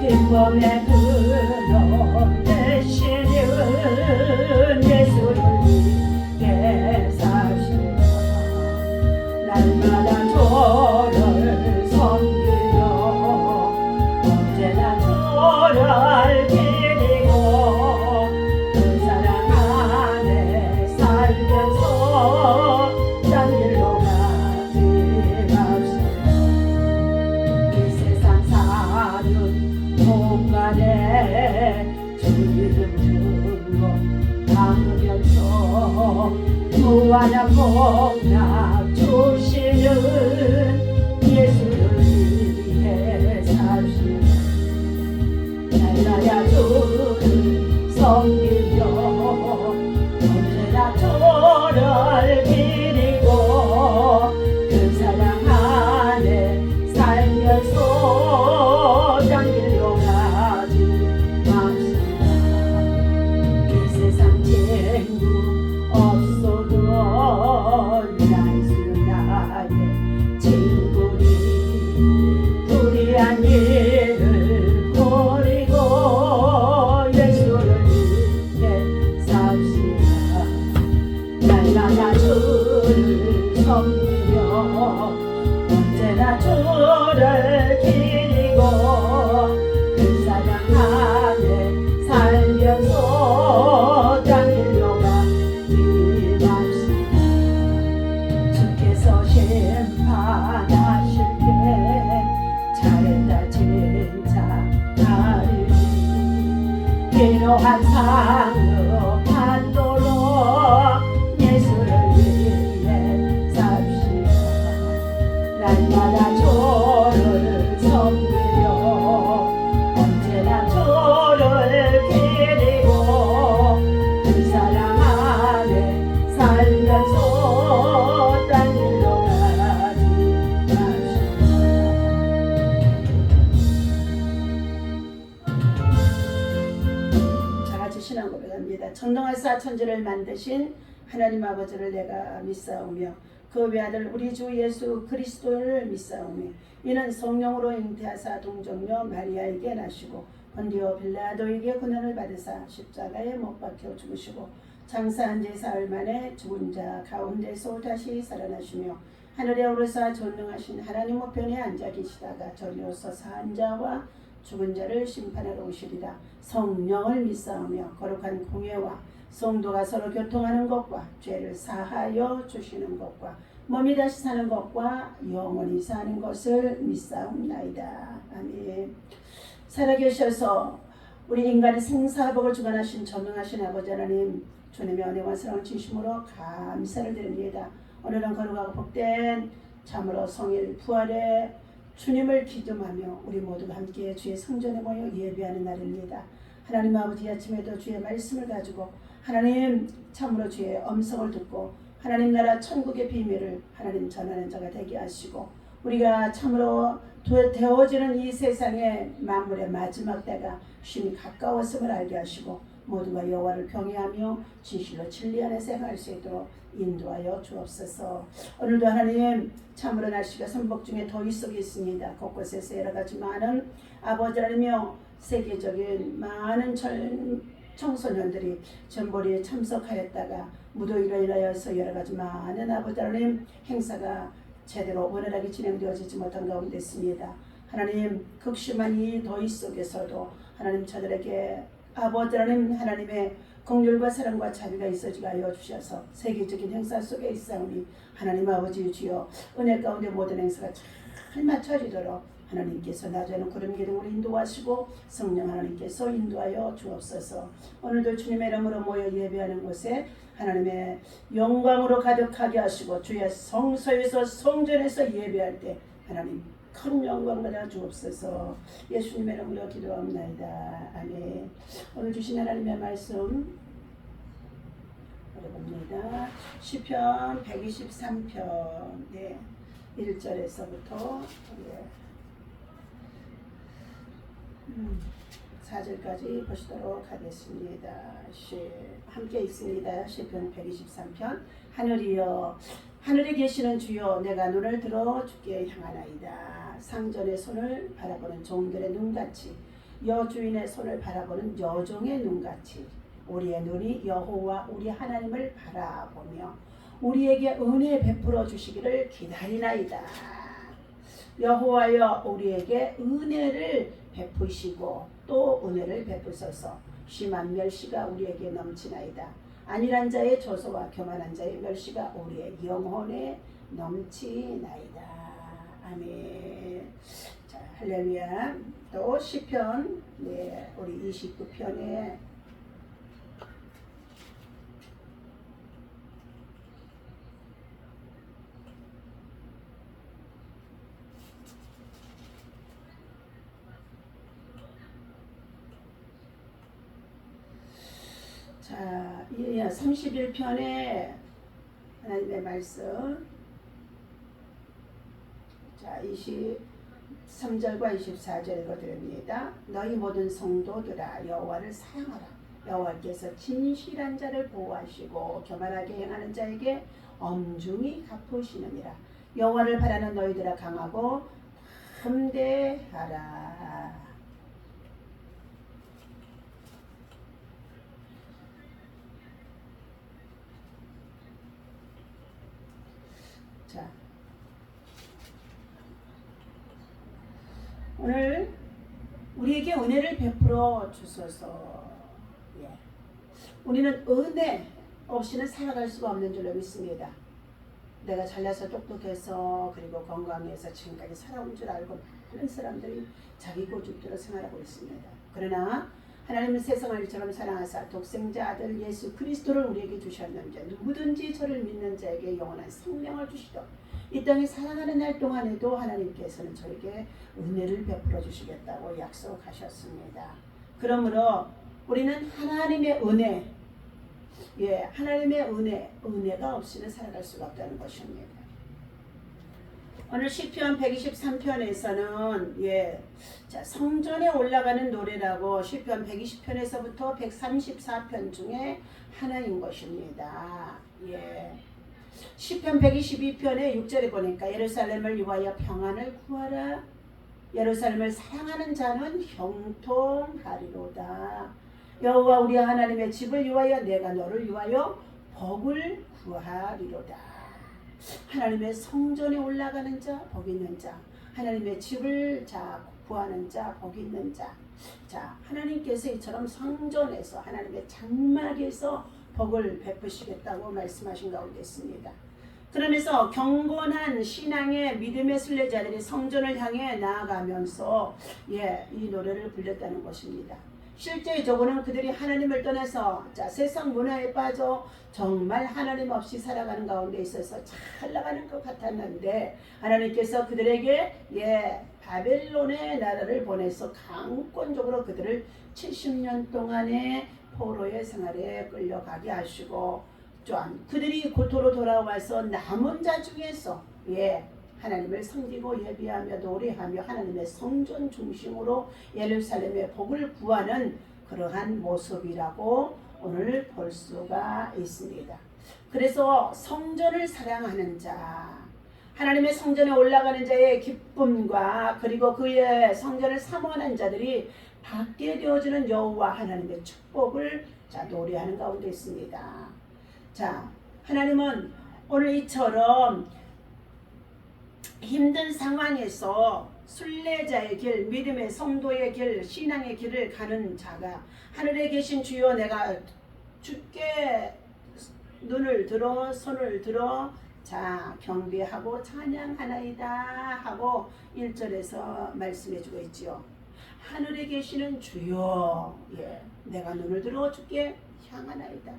기쁨의 그런 대신은 예수를 위해 사시라. 날마다 저를 섬기며 언제나 저를 기리고 그 사랑 안에 살면서 딴 길로 가지 맙시다. 이 세상 사는 동안에 주 이름 들고 담으면서 무한한 복락 주시는 예수를 위해 삽시다. 날마다 주를 섬기며 언제나 저를 기리고 그 사랑 안에 살면서 딴 길로 가지 맙시다. 이 세상 친구 없어도 예수 나의 친구니 불의한 일을 버리고 예수를 위해 삽시다. 날마다 주를 섬기며 언제나 주를 기리고 그 사랑 안에 살면서 딴 길로 가지 맙시다. 주께서 심판하실 때 잘했다 칭찬하리니 필요한 상을 받도록 예수를 위해 삽시다. 날마다 저를 섬기며 언제나 저를 기리고 그 사랑 안에 살면서 딴 길로 가지 맙시다. 다같이 신앙 고백합니다. 천동하사 천지를 만드신 하나님 아버지를 내가 믿사오며 그 외아들 우리 주 예수 그리스도를 믿사오며 이는 성령으로 잉태하사 동정녀 마리아에게 나시고 본디오 빌라도에게 고난을 받으사 십자가에 못 박혀 죽으시고 장사한 지 사흘 만에 죽은 자 가운데서 다시 살아나시며 하늘에 오르사 전능하신 하나님 우편에 앉아 계시다가 저리로서 산 자와 죽은 자를 심판하러 오시리라. 성령을 믿사오며 거룩한 공예와 성도가 서로 교통하는 것과 죄를 사하여 주시는 것과 몸이 다시 사는 것과 영원히 사는 것을 믿사옵나이다. 아멘. 살아계셔서 우리 인간의 생사복을 주관하신 전능하신 아버지 하나님, 주님의 은혜와 사랑을 진심으로 감사를 드립니다. 오늘은 거룩하고 복된 참으로 성일 부활의 주님을 기념하며 우리 모두가 함께 주의 성전에 모여 예배하는 날입니다. 하나님 아버지, 아침에도 주의 말씀을 가지고 하나님 참으로 주의 음성을 듣고 하나님 나라 천국의 비밀을 하나님 전하는 자가 되게 하시고 우리가 참으로 되어지는 이 세상의 만물의 마지막 때가 심히 가까웠음을 알게 하시고 모두가 여호와를 경외하며 진실로 진리 안에 생활할 수 있도록 인도하여 주옵소서. 오늘도 하나님 참으로 날씨가 선복 중에 더위 속에 있습니다. 곳곳에서 여러 가지 많은 아버지라며 세계적인 많은 청소년들이 전보리에 참석하였다가 무더위로 인하여서 여러 가지 많은 아버지 하나님 행사가 제대로 원활하게 진행되어지지 못한 가운데 있습니다. 하나님 극심한 이 더위 속에서도 하나님 저들에게 아버지 하나님 하나님의 긍휼과 사랑과 자비가 있어지게 하여 주셔서 세계적인 행사 속에 있사오니 하나님 아버지 주여 은혜 가운데 모든 행사가 잘 맞춰지도록 하나님께서 낮에는 구름 기둥으로 인도하시고 성령 하나님께서 인도하여 주옵소서. 오늘도 주님의 이름으로 모여 예배하는 곳에 하나님의 영광으로 가득하게 하시고 주의 성소에서 성전에서 예배할 때 하나님 큰 영광 받아 주옵소서. 예수님의 이름으로 기도합나이다. 아멘. 오늘 주신 하나님의 말씀 읽어봅니다. 시편 123편 1절에서부터 4절까지 보시도록 하겠습니다. 함께 읽습니다. 시편 123편. 하늘이여 하늘에 계시는 주여 내가 눈을 들어 주께 향하나이다. 상전의 손을 바라보는 종들의 눈같이 여주인의 손을 바라보는 여종의 눈같이 우리의 눈이 여호와 우리 하나님을 바라보며 우리에게 은혜 베풀어 주시기를 기다리나이다. 여호와여 우리에게 은혜를 베푸시고 또 은혜를 베푸소서. 심한 멸시가 우리에게 넘치나이다. 안일한 자의 조소와 교만한 자의 멸시가 우리의 영혼에 넘치나이다. 아멘. 자, 할렐루야. 또 시편 우리 29편에 자, 31편에 하나님의 말씀 자 23절과 24절 읽어드립니다. 너희 모든 성도들아 여호와를 사랑하라. 여호와께서 진실한 자를 보호하시고 교만하게 행하는 자에게 엄중히 갚으시느니라. 여호와를 바라는 너희들아 강하고 담대하라. 자, 오늘 우리에게 은혜를 베풀어 주소서. 예. 우리는 은혜 없이는 살아갈 수가 없는 줄로 믿습니다. 내가 잘나서 똑똑해서 그리고 건강해서 지금까지 살아온 줄 알고 많은 사람들이 자기 고집대로 생활하고 있습니다. 그러나 하나님은 세상을 이처럼 사랑하사 독생자 아들 예수 그리스도를 우리에게 주셨는지 누구든지 저를 믿는 자에게 영원한 생명을 주시도록 이 땅에 살아가는 날 동안에도 하나님께서는 저에게 은혜를 베풀어 주시겠다고 약속하셨습니다. 그러므로 우리는 하나님의 은혜, 하나님의 은혜가 없이는 살아갈 수가 없다는 것입니다. 오늘 시편 123편에서는 자, 성전에 올라가는 노래라고 시편 120편에서부터 134편 중에 하나인 것입니다. 시편 122편의 6절에 보니까 예루살렘을 위하여 평안을 구하라. 예루살렘을 사랑하는 자는 형통하리로다. 여호와 우리 하나님의 집을 위하여 내가 너를 위하여 복을 구하리로다. 하나님의 성전에 올라가는 자, 복 있는 자. 하나님의 집을 구하는 자, 복 있는 자. 자, 하나님께서 이처럼 성전에서 하나님의 장막에서 복을 베푸시겠다고 말씀하신 가운데 있습니다. 그러면서 경건한 신앙의 믿음의 순례자들이 성전을 향해 나아가면서 이 노래를 불렀다는 것입니다. 실제적으로는 그들이 하나님을 떠나서 세상 문화에 빠져 정말 하나님 없이 살아가는 가운데 있어서 잘 나가는 것 같았는데 하나님께서 그들에게 바벨론의 나라를 보내서 강권적으로 그들을 70년 동안의 포로의 생활에 끌려가게 하시고 또한 그들이 고토로 돌아와서 남은 자 중에서 하나님을 섬기고 예비하며 노래하며 하나님의 성전 중심으로 예루살렘의 복을 구하는 그러한 모습이라고 오늘 볼 수가 있습니다. 그래서 성전을 사랑하는 자, 하나님의 성전에 올라가는 자의 기쁨과 그리고 그의 성전을 사모하는 자들이 받게 되어지는 여호와 하나님의 축복을 노래하는 가운데 있습니다. 자, 하나님은 오늘 이처럼 힘든 상황에서 순례자의 길, 믿음의 성도의 길, 신앙의 길을 가는 자가 하늘에 계신 주여 내가 주께 눈을 들어 손을 들어 경배하고 찬양하나이다 하고 1절에서 말씀해주고 있지요. 하늘에 계시는 주여 내가 눈을 들어 주께 향하나이다.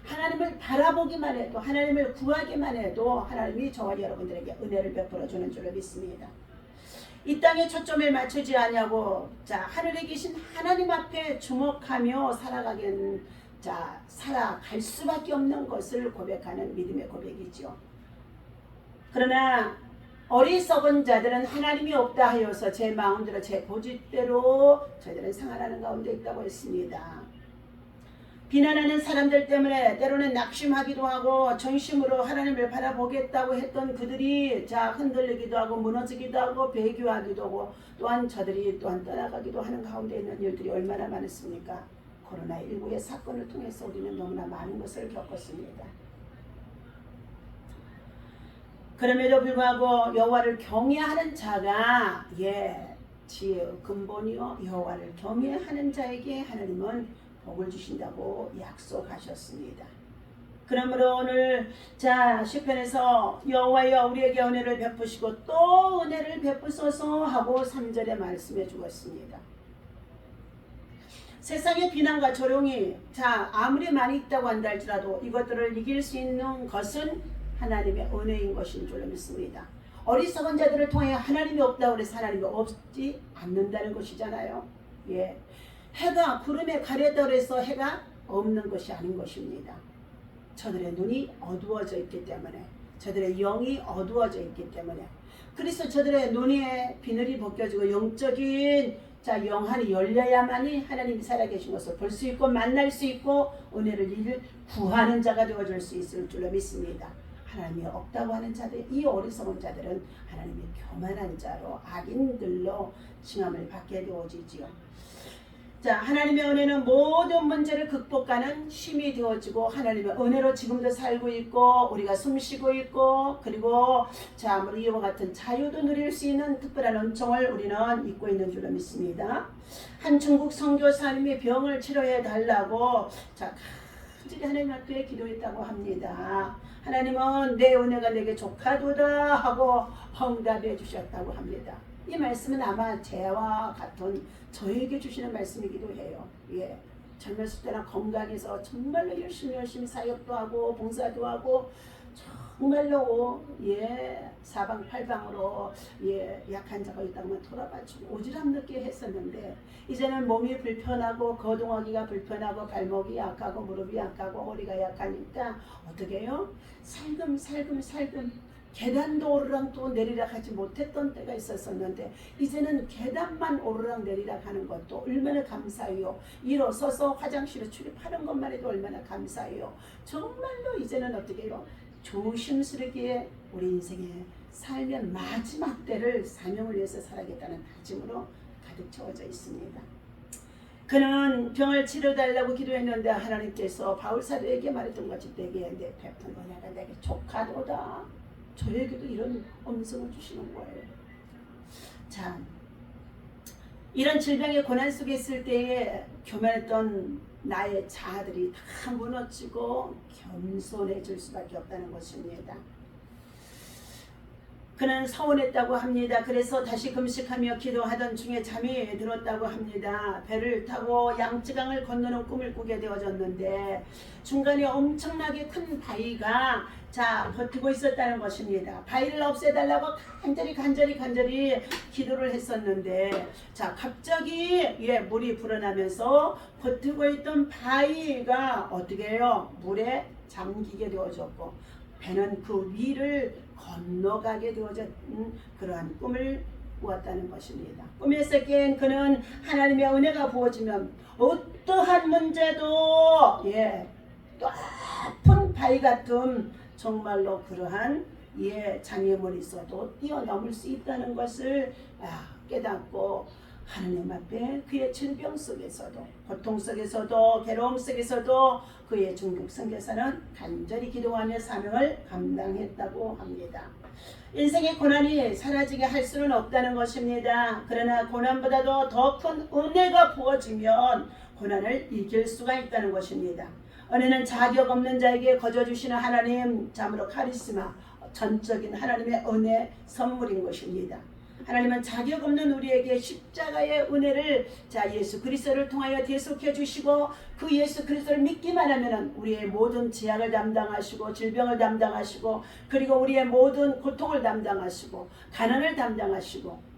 하나님을 바라보기만 해도 하나님을 구하기만 해도 하나님이 저와 여러분들에게 은혜를 베풀어 주는 줄을 믿습니다. 이 땅에 초점을 맞추지 않냐고 하늘에 계신 하나님 앞에 주목하며 살아갈 수밖에 없는 것을 고백하는 믿음의 고백이죠. 그러나 어리석은 자들은 하나님이 없다 하여서 제 마음대로 제 고집대로 저희들은 생활하는 가운데 있다고 했습니다. 비난하는 사람들 때문에 때로는 낙심하기도 하고 전심으로 하나님을 바라보겠다고 했던 그들이 흔들리기도 하고 무너지기도 하고 배교하기도 하고 또한 저들이 또한 떠나가기도 하는 가운데 있는 일들이 얼마나 많습니까? 코로나19의 사건을 통해서 우리는 너무나 많은 것을 겪었습니다. 그럼에도 불구하고 여호와를 경외하는 자가 지혜의 근본이요 여호와를 경외하는 자에게 하나님은 복을 주신다고 약속하셨습니다. 그러므로 오늘 시편에서 여호와여 우리에게 은혜를 베푸시고 또 은혜를 베푸소서 하고 3절에 말씀해 주었습니다. 세상의 비난과 조롱이 아무리 많이 있다고 한다 할지라도 이것들을 이길 수 있는 것은 하나님의 은혜인 것인 줄 믿습니다. 어리석은 자들을 통해 하나님이 없다고 해서 하나님이 없지 않는다는 것이잖아요. 해가 구름에 가렸다고 해서 해가 없는 것이 아닌 것입니다. 저들의 눈이 어두워져 있기 때문에 저들의 영이 어두워져 있기 때문에 그래서 저들의 눈에 비늘이 벗겨지고 영적인 영안이 열려야만이 하나님이 살아계신 것을 볼 수 있고 만날 수 있고 은혜를 구하는 자가 되어줄 수 있을 줄로 믿습니다. 하나님이 없다고 하는 자들, 이 어리석은 자들은 하나님이 교만한 자로 악인들로 칭함을 받게 되어지지요. 하나님의 은혜는 모든 문제를 극복하는 힘이 되어지고 하나님의 은혜로 지금도 살고 있고 우리가 숨쉬고 있고 그리고 이와 같은 자유도 누릴 수 있는 특별한 은총을 우리는 입고 있는 줄로 믿습니다. 한 중국 선교사님이 병을 치료해 달라고 간절히 하나님 앞에 기도했다고 합니다. 하나님은 내 은혜가 내게 족하도다 하고 응답해 주셨다고 합니다. 이 말씀은 아마 저와 같은 저에게 주시는 말씀이기도 해요. 젊었을 때나 건강해서 정말로 열심히 사역도 하고 봉사도 하고 정말로 사방팔방으로 약한 자가 있다면 돌아봐주고 오지랖 늦게 했었는데 이제는 몸이 불편하고 거동하기가 불편하고 발목이 약하고 무릎이 약하고 허리가 약하니까 어떻게 해요? 살금 계단도 오르락 또 내리락 하지 못했던 때가 있었었는데 이제는 계단만 오르락 내리락 하는 것도 얼마나 감사해요. 일어서서 화장실에 출입하는 것만 해도 얼마나 감사해요. 정말로 이제는 어떻게 해요? 조심스럽게 우리 인생의 삶의 마지막 때를 사명을 위해서 살아야겠다는 다짐으로 가득 채워져 있습니다. 그는 병을 치료달라고 기도했는데 하나님께서 바울사도에게 말했던 것이 내게 내 베푼 은혜가 내게 족하도다. 저에게도 이런 음성을 주시는 거예요. 이런 질병의 고난 속에 있을 때에 교만했던 나의 자아들이 다 무너지고 겸손해질 수밖에 없다는 것입니다. 그는 서운했다고 합니다. 그래서 다시 금식하며 기도하던 중에 잠이 들었다고 합니다. 배를 타고 양쯔강을 건너는 꿈을 꾸게 되어졌는데 중간에 엄청나게 큰 바위가 버티고 있었다는 것입니다. 바위를 없애달라고 간절히 기도를 했었는데 갑자기 물이 불어나면서 버티고 있던 바위가 어떻게 해요? 물에 잠기게 되어졌고 배는 그 위를 건너가게 되어진 그러한 꿈을 꾸었다는 것입니다. 꿈에서 깬 그는 하나님의 은혜가 부어지면 어떠한 문제도 높은 바위 같은 정말로 그러한 장애물이 있어도 뛰어넘을 수 있다는 것을 깨닫고 하나님 앞에 그의 질병 속에서도 고통 속에서도 괴로움 속에서도 그의 중국 선교사는 간절히 기도하며 사명을 감당했다고 합니다. 인생의 고난이 사라지게 할 수는 없다는 것입니다. 그러나 고난보다도 더 큰 은혜가 부어지면 고난을 이길 수가 있다는 것입니다. 은혜는 자격 없는 자에게 거저주시는 하나님 참으로 카리스마 전적인 하나님의 은혜 선물인 것입니다. 하나님은 자격 없는 우리에게 십자가의 은혜를 예수 그리스도를 통하여 대속해 주시고 그 예수 그리스도를 믿기만 하면 우리의 모든 죄악을 담당하시고 질병을 담당하시고 그리고 우리의 모든 고통을 담당하시고 가난을 담당하시고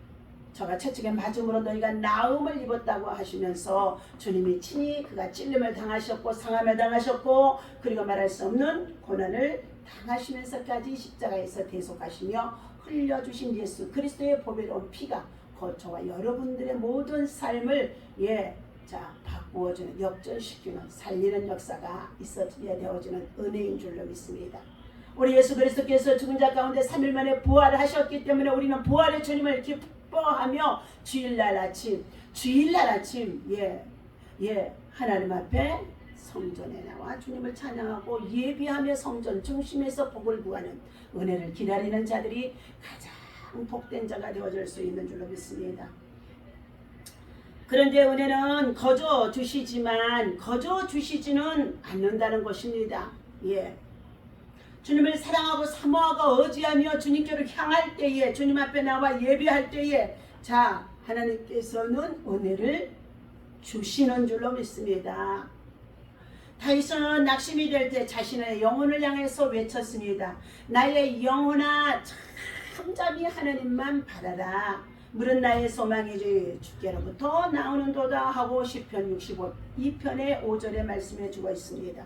저가 채찍에 맞음으로 너희가 나음을 입었다고 하시면서 주님이 친히 그가 찔림을 당하셨고 상함을 당하셨고 그리고 말할 수 없는 고난을 당하시면서까지 십자가에서 대속하시며 흘려주신 예수 그리스도의 보배로운 피가 저와 여러분들의 모든 삶을 바꾸어주는, 역전시키는, 살리는 역사가 있어야 되어지는 은혜인 줄로 믿습니다. 우리 예수 그리스도께서 죽은 자 가운데 3일 만에 부활을 하셨기 때문에 우리는 부활의 주님을 기뻐하며 주일날 아침 하나님 앞에 성전에 나와 주님을 찬양하고 예비하며 성전 중심에서 복을 구하는, 은혜를 기다리는 자들이 가장 복된 자가 되어질 수 있는 줄로 믿습니다. 그런데 은혜는 거저 주시지는 않는다는 것입니다. 주님을 사랑하고 사모하고 의지하며 주님께로 향할 때에, 주님 앞에 나와 예비할 때에 하나님께서는 은혜를 주시는 줄로 믿습니다. 다윗은 낙심이 될 때 자신의 영혼을 향해서 외쳤습니다. 나의 영혼아 잠잠히 하나님만 바라라. 물은 나의 소망이지 주께로부터 나오는도다 하고 시편 62편의 5절의 말씀해 주고 있습니다.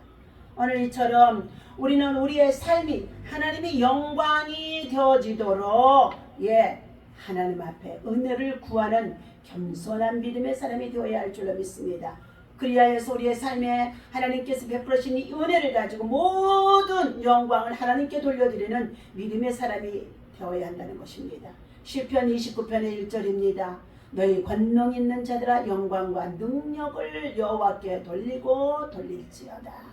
오늘 이처럼 우리는 우리의 삶이 하나님의 영광이 되어지도록 하나님 앞에 은혜를 구하는 겸손한 믿음의 사람이 되어야 할 줄로 믿습니다. 그리하여서 우리의 삶에 하나님께서 베풀으신 이 은혜를 가지고 모든 영광을 하나님께 돌려드리는 믿음의 사람이 되어야 한다는 것입니다. 시편 29편의 1절입니다. 너희 권능 있는 자들아 영광과 능력을 여호와께 돌리고 돌릴지어다.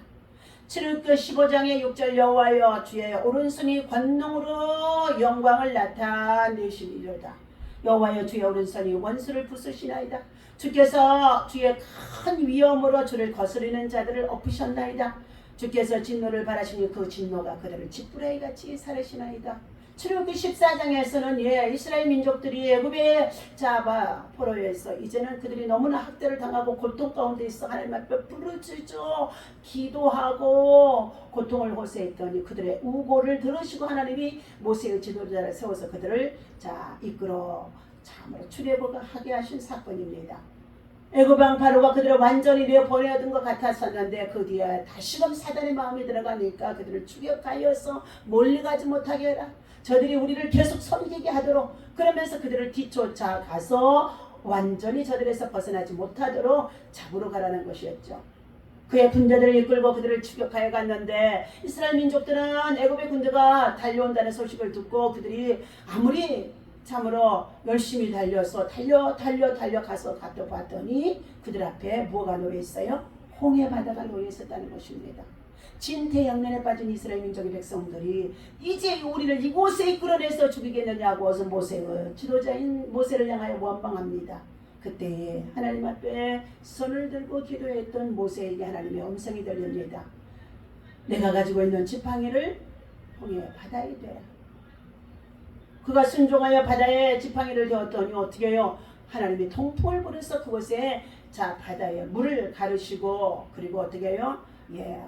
출애굽기 15장의 6절 여호와여 주의 오른손이 권능으로 영광을 나타내시리로다. 여호와여 주의 오른손이 원수를 부수시나이다. 주께서 주의 큰 위엄으로 주를 거스르는 자들을 엎으셨나이다. 주께서 진노를 바라시니 그 진노가 그들을 지푸라기같이 사르시나이다. 출애굽기 14장에서는 이스라엘 민족들이 애굽의 포로에서 이제는 그들이 너무나 학대를 당하고 고통 가운데 있어 하나님 앞에 부르짖어 기도하고 고통을 호소했더니 그들의 우고를 들으시고 하나님이 모세의 지도자를 세워서 그들을 이끌어 참으로 출애굽하게 하신 사건입니다. 애굽 왕 바로가 그들을 완전히 내보내던 것 같았었는데 그 뒤에 다시금 사단의 마음이 들어가니까 그들을 추격하여서 멀리 가지 못하게 해라. 저들이 우리를 계속 섬기게 하도록, 그러면서 그들을 뒤쫓아가서 완전히 저들에서 벗어나지 못하도록 잡으러 가라는 것이었죠. 그의 군대들을 이끌고 그들을 추격하여 갔는데 이스라엘 민족들은 애굽의 군대가 달려온다는 소식을 듣고 그들이 아무리 참으로 열심히 달려서 달려가서 갔다 봤더니 그들 앞에 뭐가 놓여 있어요? 홍해 바다가 놓여 있었다는 것입니다. 진퇴양난에 빠진 이스라엘 민족의 백성들이 이제 우리를 이곳에 이끌어내서 죽이겠느냐고 해서 모세의 지도자인 모세를 향하여 원망합니다. 그때 하나님 앞에 손을 들고 기도했던 모세에게 하나님의 음성이 들립니다. 내가 가지고 있는 지팡이를 홍해 바다에 대라. 그가 순종하여 바다에 지팡이를 대었더니 어떻게 해요? 하나님이 통풍을 부려서 그곳에 바다에 물을 가르시고, 그리고 어떻게 해요?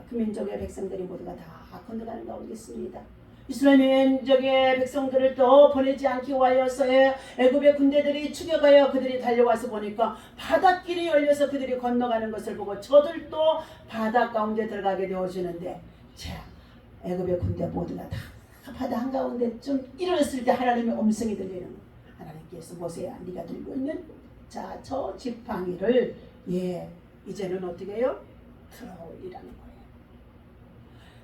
그 민족의 백성들이 모두가 다 건너가는 가운데 있습니다. 이스라엘 민족의 백성들을 또 보내지 않기 위하여서 애굽의 군대들이 추격하여 그들이 달려와서 보니까 바닷길이 열려서 그들이 건너가는 것을 보고 저들도 바다 가운데 들어가게 되어지는데, 애굽의 군대 모두가 다 바다 한가운데쯤 이르렀을 때 하나님의 음성이 들리는, 하나님께서 모세야 네가 들고 있는 저 지팡이를 이제는 어떻게 해요? 들어올리라는 거예요.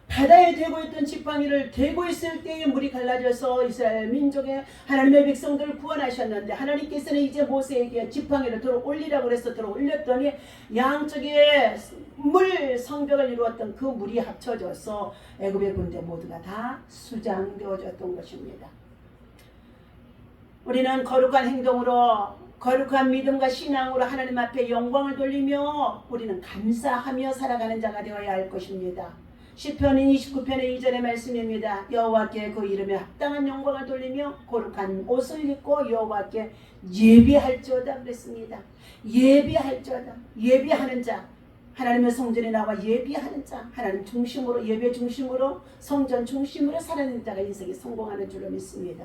바다에 대고 있던 지팡이를 대고 있을 때에 물이 갈라져서 이스라엘 민족의 하나님의 백성들을 구원하셨는데, 하나님께서는 이제 모세에게 지팡이를 들어올리라고 그래서 들어올렸더니 양쪽에 물 성벽을 이루었던 그 물이 합쳐져서 애굽의 군대 모두가 다 수장되어졌던 것입니다. 우리는 거룩한 행동으로, 거룩한 믿음과 신앙으로 하나님 앞에 영광을 돌리며 우리는 감사하며 살아가는 자가 되어야 할 것입니다. 시편 29편의 2절의 말씀입니다. 여호와께 그 이름에 합당한 영광을 돌리며 거룩한 옷을 입고 여호와께 예비할지어다 그랬습니다. 예비할지어다. 예비하는 자, 하나님의 성전에 나와 예비하는 자, 하나님 중심으로, 예배 중심으로, 성전 중심으로 살아가는 자가 인생이 성공하는 줄로 믿습니다.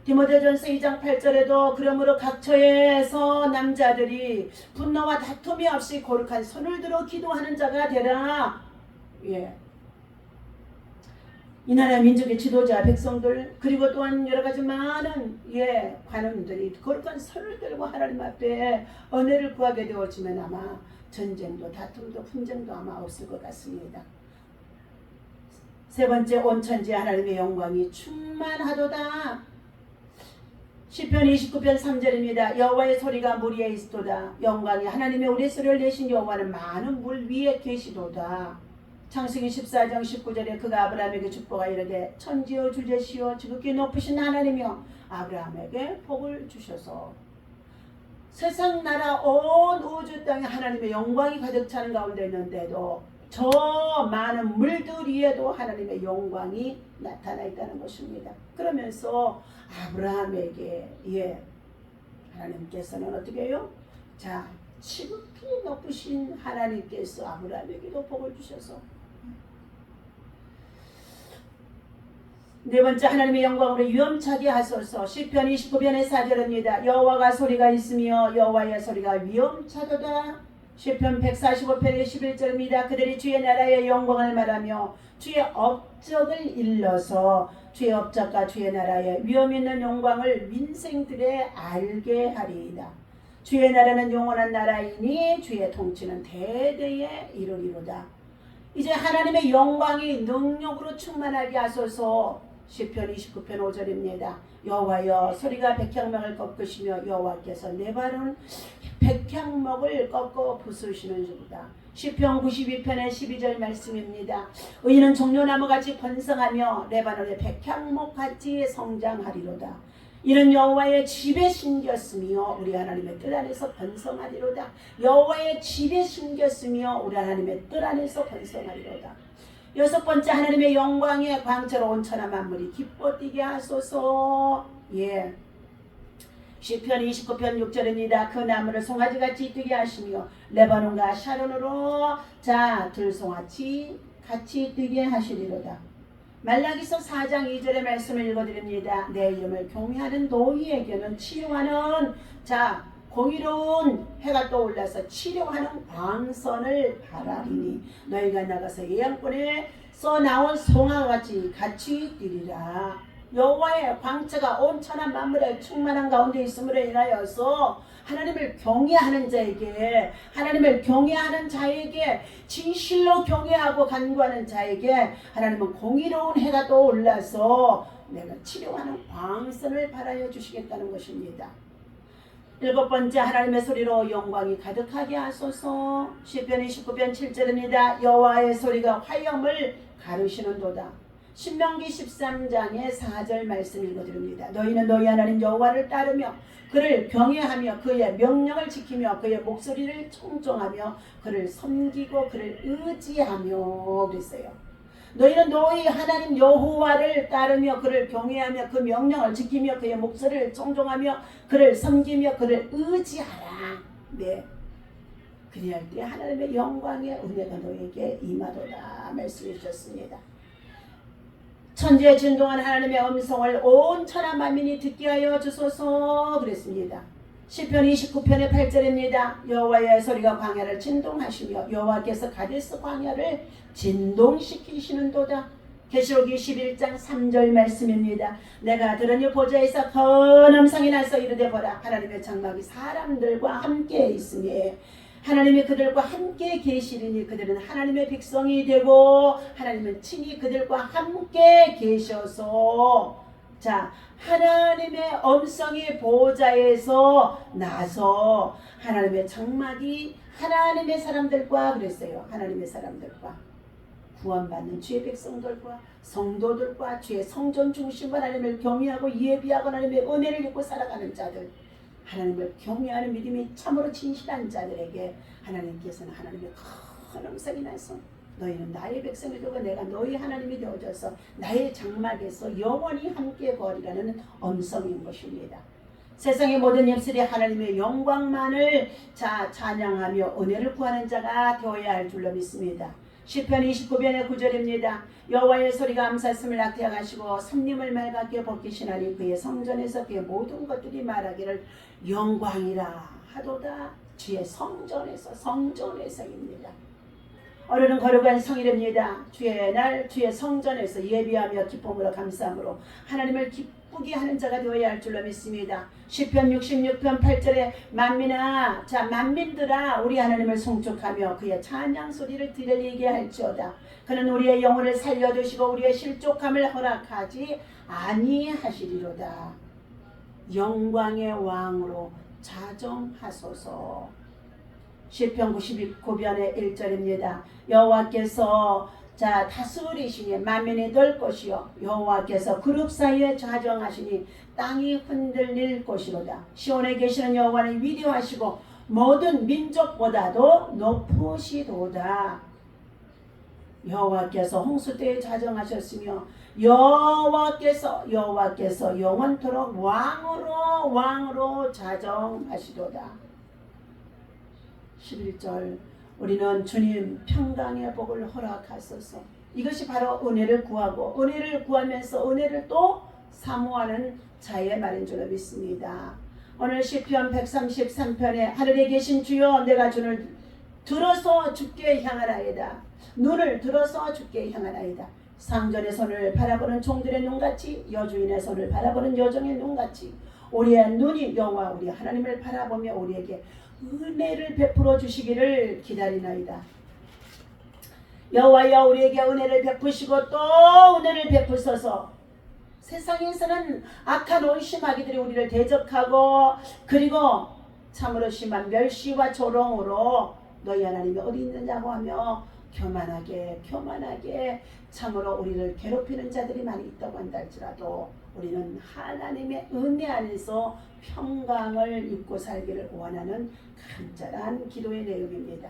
디모데전서 2장 8절에도 그러므로 각처에서 남자들이 분노와 다툼이 없이 거룩한 손을 들어 기도하는 자가 되라. 이 나라 민족의 지도자 백성들 그리고 또한 여러 가지 많은 관원들이 거룩한 손을 들고 하나님 앞에 은혜를 구하게 되어지면 아마 전쟁도 다툼도 분쟁도 아마 없을 것 같습니다. 세 번째, 온천지 하나님의 영광이 충만하도다. 시편 29편 3절입니다. 여호와의 소리가 물 위에 있도다. 영광이 하나님의 우레소리를 내신 여호와는 많은 물 위에 계시도다. 창세기 14장 19절에 그가 아브라함에게 축복하 이르되 천지여 주제시여 지극히 높으신 하나님이여 아브라함에게 복을 주셔서. 세상 나라 온 우주 땅에 하나님의 영광이 가득 차는 가운데 있는데도 저 많은 물들 위에도 하나님의 영광이 나타나 있다는 것입니다. 그러면서 아브라함에게 하나님께서는 어떻게 해요? 자, 지극히 높으신 하나님께서 아브라함에게도 복을 주셔서. 네 번째, 하나님의 영광으로 위엄차게 하소서. 시편 29편의 4절입니다. 여호와가 소리가 있으며 여호와의 소리가 위엄차도다. 시편 145편의 11절입니다. 그들이 주의 나라의 영광을 말하며 주의 업적을 일러서 주의 업적과 주의 나라의 위엄 있는 영광을 민생들에 알게 하리이다. 주의 나라는 영원한 나라이니 주의 통치는 대대에 이르리로다. 이제 하나님의 영광이 능력으로 충만하게 하소서. 시편 29편 5절입니다. 여호와여 소리가 백향목을 꺾으시며 여호와께서 내 발은 백향목을 꺾어 부수시는 중이다. 시편 92편의 12절 말씀입니다. 의인은 종려나무같이 번성하며 레바논의 백향목같이 성장하리로다. 이는 여호와의 집에 심겼으며 우리 하나님의 뜰 안에서 번성하리로다. 여호와의 집에 심겼으며 우리 하나님의 뜰 안에서 번성하리로다. 여섯 번째, 하나님의 영광의 광채로 온 천하 만물이 기뻐 뛰게 하소서. 시편 29편 6절입니다. 그 나무를 송아지같이 뛰게 하시며 레바논과 샤론으로 들송아치 같이 뛰게 하시리로다. 말라기서 4장 2절의 말씀을 읽어드립니다. 내 이름을 경외하는 너희에게는 치료하는 공의로운 해가 떠올라서 치료하는 광선을 바라리니 너희가 나가서 예양권에서 나온 송아같이 같이 뛰리라. 여호와의 광채가 온 천하 만물에 충만한 가운데 있음으로 인하여서 하나님을 경외하는 자에게, 하나님을 경외하는 자에게, 진실로 경외하고 간구하는 자에게 하나님은 공의로운 해가 떠올라서 내가 치료하는 광선을 발하여 주시겠다는 것입니다. 일곱 번째, 하나님의 소리로 영광이 가득하게 하소서. 시편 29편 7절입니다. 여호와의 소리가 화염을 가르시는도다. 신명기 13장의 4절 말씀 읽어드립니다. 너희는 너희 하나님 여호와를 따르며 그를 경외하며 그의 명령을 지키며 그의 목소리를 청종하며 그를 섬기고 그를 의지하며 그랬어요. 너희는 너희 하나님 여호와를 따르며 그를 경외하며 그 명령을 지키며 그의 목소리를 청종하며 그를 섬기며 그를 의지하라. 그리할 때 하나님의 영광의 은혜가 너에게 임하도다 말씀해 주셨습니다. 천지에 진동한 하나님의 음성을 온 천하 만민이 듣게 하여 주소서 그랬습니다. 시편 29편의 8절입니다. 여호와의 소리가 광야를 진동하시며 여호와께서 가데스 광야를 진동시키시는도다. 계시록 21장 3절 말씀입니다. 내가 들으니 보좌에서 큰 음성이 나서 이르되 보라 하나님의 장막이 사람들과 함께 있으니 하나님이 그들과 함께 계시리니 그들은 하나님의 백성이 되고 하나님은 친히 그들과 함께 계셔서 하나님의 음성이 보좌에서 나서 하나님의 장막이 하나님의 사람들과 그랬어요. 하나님의 사람들과 구원받는 주의 백성들과 성도들과 주의 성전 중심 하나님을 경외하고 예비하고 하나님의 은혜를 입고 살아가는 자들, 하나님을 경외하는 믿음이 참으로 진실한 자들에게 하나님께서는 하나님의 큰 음성이 나서 너희는 나의 백성이 되고 내가 너희 하나님이 되어져서 나의 장막에서 영원히 함께 거하리라는 음성인 것입니다. 세상의 모든 입술이 하나님의 영광만을 찬양하며 은혜를 구하는 자가 되어야 할 줄로 믿습니다. 시편 29편의 9절입니다. 여호와의 소리가 암사슴을 낙태하시고 섭림을 맑게 벗기시나니 그의 성전에서 그의 모든 것들이 말하기를 영광이라 하도다. 주의 성전에서입니다. 오늘은 거룩한 성일입니다. 주의 날 주의 성전에서 예비하며 기쁨으로 감사함으로 하나님을 기쁘게 하는 자가 되어야 할 줄로 믿습니다. 시편 66편 8절에 만민아 자 만민들아 우리 하나님을 송축하며 그의 찬양 소리를 들리게 할지어다. 그는 우리의 영혼을 살려두시고 우리의 실족함을 허락하지 아니하시리로다. 영광의 왕으로 자정하소서. 시편 99편의 1절입니다. 여호와께서 자 다스리시니 만민이 될 것이요 여호와께서 그룹 사이에 자정하시니 땅이 흔들릴 것이로다. 시온에 계시는 여호와는 위대하시고 모든 민족보다도 높으시도다. 여호와께서 홍수 때에 자정하셨으며 여호와께서 영원토록 왕으로 자정하시도다. 11절 우리는 주님 평강의 복을 허락하소서. 이것이 바로 은혜를 구하고 은혜를 구하면서 은혜를 또 사모하는 자의 말인 줄로 믿습니다. 오늘 시편 133편에 하늘에 계신 주여 내가 주를 들어서 주께 향하나이다. 눈을 들어서 주께 향하나이다. 상전의 손을 바라보는 종들의 눈같이 여주인의 손을 바라보는 여종의 눈같이 우리의 눈이 여호와 우리 하나님을 바라보며 우리에게 은혜를 베풀어 주시기를 기다리나이다. 여호와여 우리에게 은혜를 베푸시고 또 은혜를 베푸소서. 세상에서는 악한 온심하기들이 우리를 대적하고 그리고 참으로 심한 멸시와 조롱으로 너희 하나님이 어디 있느냐고 하며 교만하게 참으로 우리를 괴롭히는 자들이 많이 있다고 한다 할지라도 우리는 하나님의 은혜 안에서 평강을 입고 살기를 원하는 간절한 기도의 내용입니다.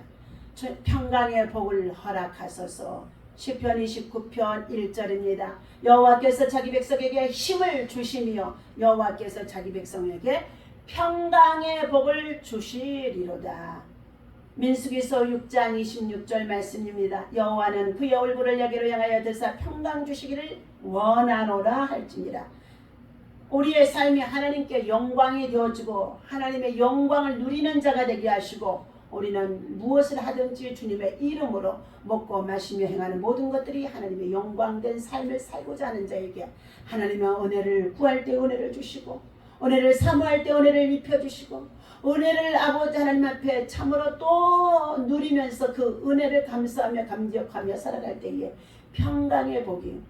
평강의 복을 허락하소서. 시편 29편 1절입니다. 여호와께서 자기 백성에게 힘을 주시며 여호와께서 자기 백성에게 평강의 복을 주시리로다. 민수기서 6장 26절 말씀입니다. 여호와는 그의 얼굴을 여기로 향하여 드사 평강 주시기를 원하노라 할지니라. 우리의 삶이 하나님께 영광이 되어지고 하나님의 영광을 누리는 자가 되게 하시고 우리는 무엇을 하든지 주님의 이름으로 먹고 마시며 행하는 모든 것들이 하나님의 영광된 삶을 살고자 하는 자에게 하나님의 은혜를 구할 때 은혜를 주시고 은혜를 사모할 때 은혜를 입혀주시고 은혜를 아버지 하나님 앞에 참으로 또 누리면서 그 은혜를 감사하며 감격하며 살아갈 때에 평강의 복이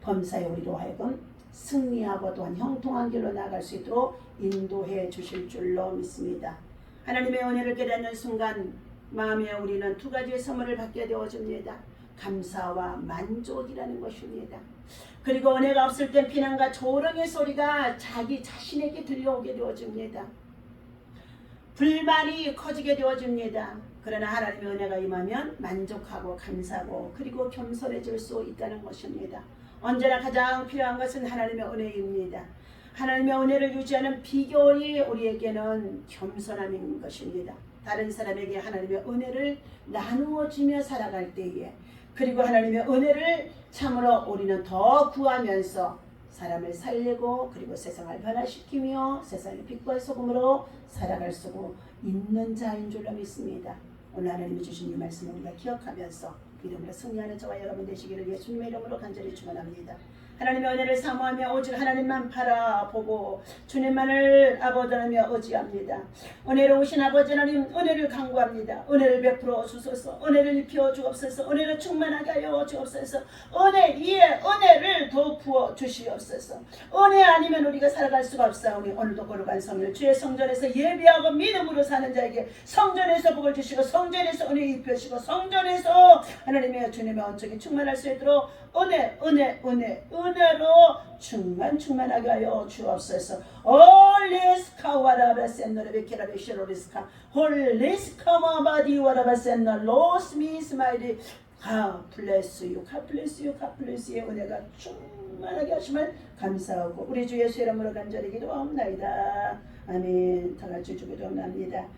범사에 우리로 하여금 승리하고 또한 형통한 길로 나아갈 수 있도록 인도해 주실 줄로 믿습니다. 하나님의 은혜를 깨닫는 순간 마음에 우리는 두 가지의 선물을 받게 되어집니다. 감사와 만족이라는 것입니다. 그리고 은혜가 없을 땐 비난과 조롱의 소리가 자기 자신에게 들려오게 되어집니다. 불만이 커지게 되어집니다. 그러나 하나님의 은혜가 임하면 만족하고 감사하고 그리고 겸손해질 수 있다는 것입니다. 언제나 가장 필요한 것은 하나님의 은혜입니다. 하나님의 은혜를 유지하는 비결이 우리에게는 겸손함인 것입니다. 다른 사람에게 하나님의 은혜를 나누어주며 살아갈 때에 그리고 하나님의 은혜를 참으로 우리는 더 구하면서 사람을 살리고 그리고 세상을 변화시키며 세상의 빛과 소금으로 살아갈 수 있는 자인 줄로 믿습니다. 오늘 하나님이 주신 이 말씀을 우리가 기억하면서 이름으로 승리하는 저와 여러분 되시기를 예수님의 이름으로 간절히 축원합니다. 하나님의 은혜를 사모하며 오직 하나님만 바라보고 주님만을 아버지 하나님여 의지합니다. 은혜로우신 아버지 하나님 은혜를 간구합니다. 은혜를 베풀어 주소서. 은혜를 입혀 주옵소서. 은혜를 충만하게 하여 주옵소서. 은혜 위에 은혜를 더 부어 주시옵소서. 은혜 아니면 우리가 살아갈 수가 없사오니 오늘도 거룩한 성을 주의 성전에서 예비하고 믿음으로 사는 자에게 성전에서 복을 주시고 성전에서 은혜 입혀주시고 성전에서 하나님의 주님의 언적이 충만할 수 있도록 은혜로 충만하게 하여 주옵소서. 올리스카 와라바센노레베케라베시로리스카 홀리스카 마바디 와라바센나 로스미스마이리 블레스 유 블레스의 은혜가 충만하게 하시면 감사하고 우리 주 예수 이름으로 간절히 기도하옵나이다. 아멘. 다 같이 주기도합니다.